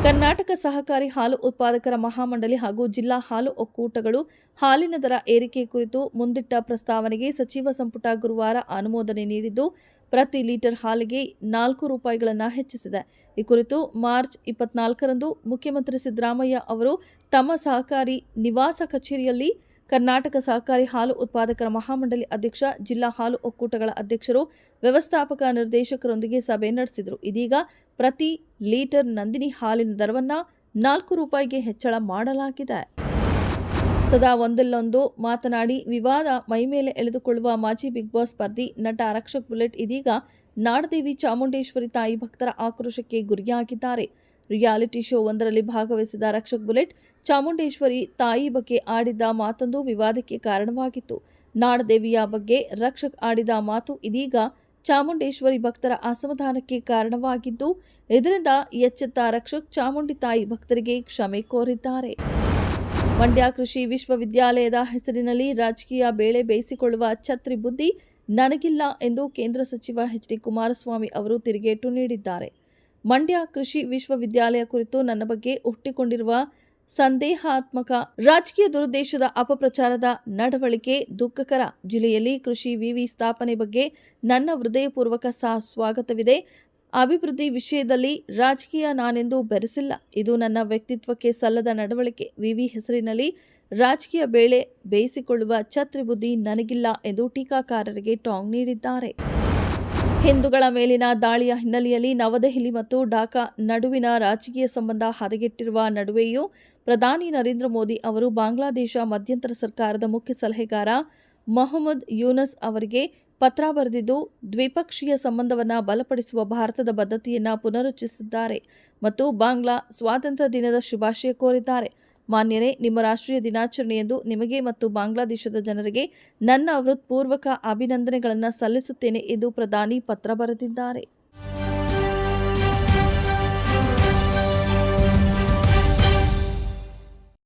ಕರ್ನಾಟಕ ಸಹಕಾರಿ ಹಾಲು ಉತ್ಪಾದಕರ ಮಹಾಮಂಡಳಿ ಹಾಗೂ ಜಿಲ್ಲಾ ಹಾಲು ಒಕ್ಕೂಟಗಳು ಹಾಲಿನ ದರ ಏರಿಕೆ ಕುರಿತು ಮುಂದಿಟ್ಟ ಪ್ರಸ್ತಾವನೆಗೆ ಸಚಿವ ಸಂಪುಟ ಗುರುವಾರ ಅನುಮೋದನೆ ನೀಡಿದ್ದು, ಪ್ರತಿ ಲೀಟರ್ ಹಾಲಿಗೆ 4 ರೂಪಾಯಿಗಳನ್ನು ಹೆಚ್ಚಿಸಿದೆ. ಈ ಕುರಿತು ಮಾರ್ಚ್ 24ರಂದು ಮುಖ್ಯಮಂತ್ರಿ ಸಿದ್ದರಾಮಯ್ಯ ಅವರು ತಮ್ಮ ಸಹಕಾರಿ ನಿವಾಸ ಕಚೇರಿಯಲ್ಲಿ ಕರ್ನಾಟಕ ಸಹಕಾರಿ ಹಾಲು ಉತ್ಪಾದಕರ ಮಹಾಮಂಡಳಿ ಅಧ್ಯಕ್ಷ, ಜಿಲ್ಲಾ ಹಾಲು ಒಕ್ಕೂಟಗಳ ಅಧ್ಯಕ್ಷರು, ವ್ಯವಸ್ಥಾಪಕ ನಿರ್ದೇಶಕರೊಂದಿಗೆ ಸಭೆ ನಡೆಸಿದರು. ಇದೀಗ ಪ್ರತಿ ಲೀಟರ್ ನಂದಿನಿ ಹಾಲಿನ ದರವನ್ನು 4 ರೂಪಾಯಿಗೆ ಹೆಚ್ಚಳ ಮಾಡಲಾಗಿದೆ. ಸದಾ ಒಂದಲ್ಲೊಂದು ಮಾತನಾಡಿ ವಿವಾದ ಮೈಮೇಲೆ ಎಳೆದುಕೊಳ್ಳುವ ಮಾಜಿ ಬಿಗ್ ಬಾಸ್ ಸ್ಪರ್ಧಿ ನಟ ರಕ್ಷಕ್ ಬುಲೆಟ್ ಇದೀಗ ನಾಡದೇವಿ ಚಾಮುಂಡೇಶ್ವರಿ ತಾಯಿ ಭಕ್ತರ ಆಕ್ರೋಶಕ್ಕೆ ಗುರಿಯಾಗಿದ್ದಾರೆ. ರಿಯಾಲಿಟಿ ಶೋ ಒಂದರಲ್ಲಿ ಭಾಗವಹಿಸಿದ ರಕ್ಷಕ್ ಬುಲೆಟ್ ಚಾಮುಂಡೇಶ್ವರಿ ತಾಯಿ ಬಗ್ಗೆ ಆಡಿದ್ದ ಮಾತೊಂದು ವಿವಾದಕ್ಕೆ ಕಾರಣವಾಗಿತ್ತು. ನಾಡದೇವಿಯ ಬಗ್ಗೆ ರಕ್ಷಕ್ ಆಡಿದ ಮಾತು ಇದೀಗ ಚಾಮುಂಡೇಶ್ವರಿ ಭಕ್ತರ ಅಸಮಾಧಾನಕ್ಕೆ ಕಾರಣವಾಗಿದ್ದು, ಇದರಿಂದ ಎಚ್ಚೆತ್ತ ರಕ್ಷಕ್ ಚಾಮುಂಡಿ ತಾಯಿ ಭಕ್ತರಿಗೆ ಕ್ಷಮೆ ಕೋರಿದ್ದಾರೆ. ಮಂಡ್ಯ ಕೃಷಿ ವಿಶ್ವವಿದ್ಯಾಲಯದ ಹೆಸರಿನಲ್ಲಿ ರಾಜಕೀಯ ಬೇಳೆ ಬೇಯಿಸಿಕೊಳ್ಳುವ ಛತ್ರಿ ಬುದ್ಧಿ ನನಗಿಲ್ಲ ಎಂದು ಕೇಂದ್ರ ಸಚಿವ ಎಚ್.ಡಿ. ಕುಮಾರಸ್ವಾಮಿ ಅವರು ತಿರುಗೇಟು ನೀಡಿದ್ದಾರೆ. ಮಂಡ್ಯ ಕೃಷಿ ವಿಶ್ವವಿದ್ಯಾಲಯ ಕುರಿತು ನನ್ನ ಬಗ್ಗೆ ಹುಟ್ಟಿಕೊಂಡಿರುವ ಸಂದೇಹಾತ್ಮಕ ರಾಜಕೀಯ ದುರುದ್ದೇಶದ ಅಪಪ್ರಚಾರದ ನಡವಳಿಕೆ ದುಃಖಕರ. ಜಿಲ್ಲೆಯಲ್ಲಿ ಕೃಷಿ ವಿವಿ ಸ್ಥಾಪನೆ ಬಗ್ಗೆ ನನ್ನ ಹೃದಯಪೂರ್ವಕ ಸ್ವಾಗತವಿದೆ. ಅಭಿವೃದ್ಧಿ ವಿಷಯದಲ್ಲಿ ರಾಜಕೀಯ ನಾನೆಂದೂ ಬೆರೆಸಿಲ್ಲ. ಇದು ನನ್ನ ವ್ಯಕ್ತಿತ್ವಕ್ಕೆ ಸಲ್ಲದ ನಡವಳಿಕೆ. ವಿವಿ ಹೆಸರಿನಲ್ಲಿ ರಾಜಕೀಯ ಬೇಳೆ ಬೇಯಿಸಿಕೊಳ್ಳುವ ಛತ್ರಿ ಬುದ್ಧಿ ನನಗಿಲ್ಲ ಎಂದು ಟೀಕಾಕಾರರಿಗೆ ಟಾಂಗ್ ನೀಡಿದ್ದಾರೆ. ಹಿಂದೂಗಳ ಮೇಲಿನ ದಾಳಿಯ ಹಿನ್ನೆಲೆಯಲ್ಲಿ ನವದೆಹಲಿ ಮತ್ತು ಢಾಕಾ ನಡುವಿನ ರಾಜಕೀಯ ಸಂಬಂಧ ಹದಗೆಟ್ಟಿರುವ ನಡುವೆಯೂ ಪ್ರಧಾನಿ ನರೇಂದ್ರ ಮೋದಿ ಅವರು ಬಾಂಗ್ಲಾದೇಶ ಮಧ್ಯಂತರ ಸರ್ಕಾರದ ಮುಖ್ಯ ಸಲಹೆಗಾರ ಮೊಹಮ್ಮದ್ ಯೂನಸ್ ಅವರಿಗೆ ಪತ್ರ ಬರೆದಿದ್ದು, ದ್ವಿಪಕ್ಷೀಯ ಸಂಬಂಧವನ್ನು ಬಲಪಡಿಸುವ ಭಾರತದ ಬದ್ಧತೆಯನ್ನು ಪುನರುಚ್ಚರಿಸಿದ್ದಾರೆ ಮತ್ತು ಬಾಂಗ್ಲಾ ಸ್ವಾತಂತ್ರ್ಯ ದಿನದ ಶುಭಾಶಯ ಕೋರಿದ್ದಾರೆ. ಮಾನ್ಯರೇ, ನಿಮ್ಮ ರಾಷ್ಟ್ರೀಯ ದಿನಾಚರಣೆಯಂದು ನಿಮಗೆ ಮತ್ತು ಬಾಂಗ್ಲಾದೇಶದ ಜನರಿಗೆ ನನ್ನ ಹೃತ್ಪೂರ್ವಕ ಅಭಿನಂದನೆಗಳನ್ನು ಸಲ್ಲಿಸುತ್ತೇನೆ ಎಂದು ಪ್ರಧಾನಿ ಪತ್ರ ಬರೆದಿದ್ದಾರೆ.